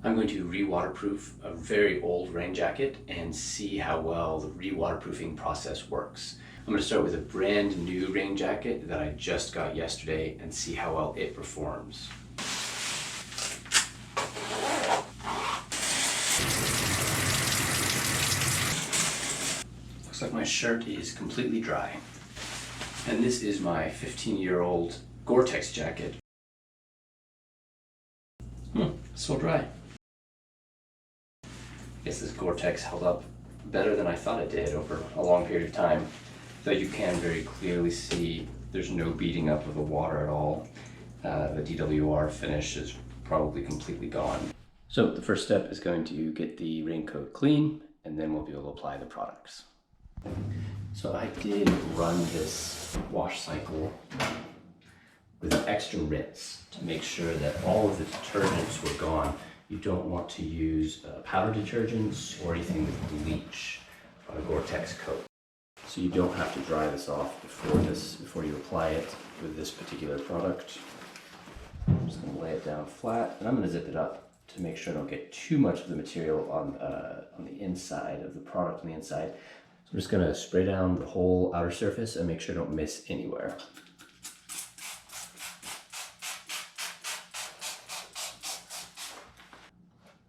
I'm going to re-waterproof a very old rain jacket and see how well the re-waterproofing process works. I'm going to start with a brand new rain jacket that I just got yesterday and see how well it performs. Looks like my shirt is completely dry. And this is my 15-year-old Gore-tex jacket. Still dry. I guess this Gore-tex held up better than I thought it did over a long period of time. Though you can very clearly see there's no beating up of the water at all. The DWR finish is probably completely gone. So the first step is going to get the raincoat clean, and then we'll be able to apply the products. So I did run this wash cycle with an extra rinse to make sure that all of the detergents were gone. You don't want to use powder detergents or anything with bleach on a Gore-tex coat. So you don't have to dry this off before you apply it with this particular product. I'm just going to lay it down flat, and I'm going to zip it up to make sure I don't get too much of the material on the inside of the product on the inside. So I'm just going to spray down the whole outer surface and make sure I don't miss anywhere.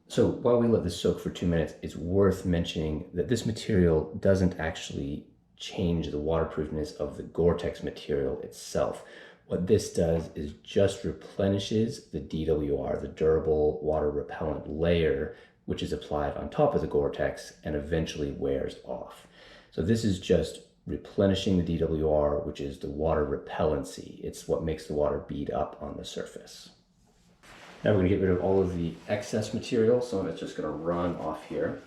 So while we let this soak for 2 minutes, it's worth mentioning that this material doesn't actually change the waterproofness of the Gore-tex material itself. What this does is just replenishes the DWR, the durable water repellent layer, which is applied on top of the Gore-tex and eventually wears off. So this is just replenishing the DWR, which is the water repellency. It's what makes the water bead up on the surface. Now we're going to get rid of all of the excess material. Some of it's just going to run off here.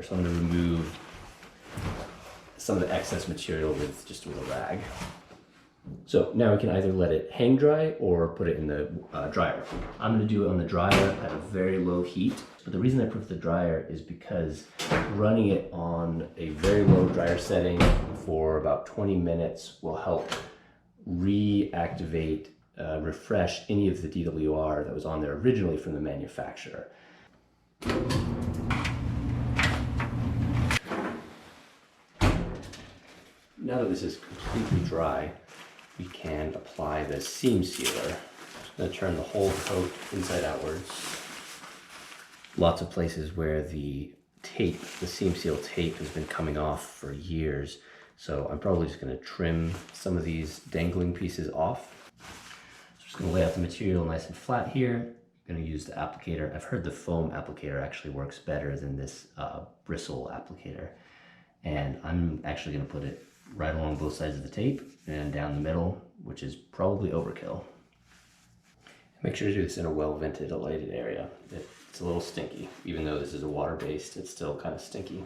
So I'm going to remove some of the excess material with a rag. So now we can either let it hang dry or put it in the dryer. I'm going to do it on the dryer at a very low heat. But the reason I prefer the dryer is because running it on a very low dryer setting for about 20 minutes will help reactivate refresh any of the DWR that was on there originally from the manufacturer. Now that this is completely dry, we can apply the seam sealer. I'm going to turn the whole coat inside outwards. Lots of places where the tape, the seam seal tape, has been coming off for years. So I'm probably just going to trim some of these dangling pieces off. Just going to lay out the material nice and flat here. I'm going to use the applicator. I've heard the foam applicator actually works better than this bristle applicator. And I'm actually going to put it right along both sides of the tape and down the middle, which is probably overkill. Make sure to do this in a well-vented, lighted area. It's a little stinky. Even though this is a water-based, it's still kind of stinky.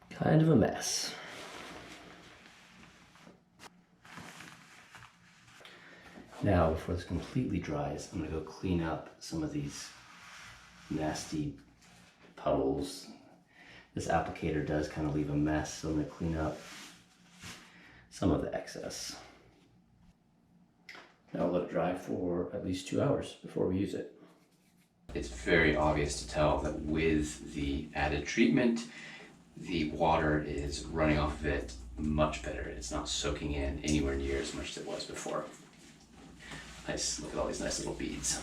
Kind of a mess. Now, before this completely dries, I'm going to go clean up some of these nasty puddles. This applicator does kind of leave a mess, so I'm going to clean up some of the excess. Now I'll let it dry for at least 2 hours before we use it. It's very obvious to tell that with the added treatment, the water is running off of it much better. It's not soaking in anywhere near as much as it was before. Nice, look at all these nice little beads.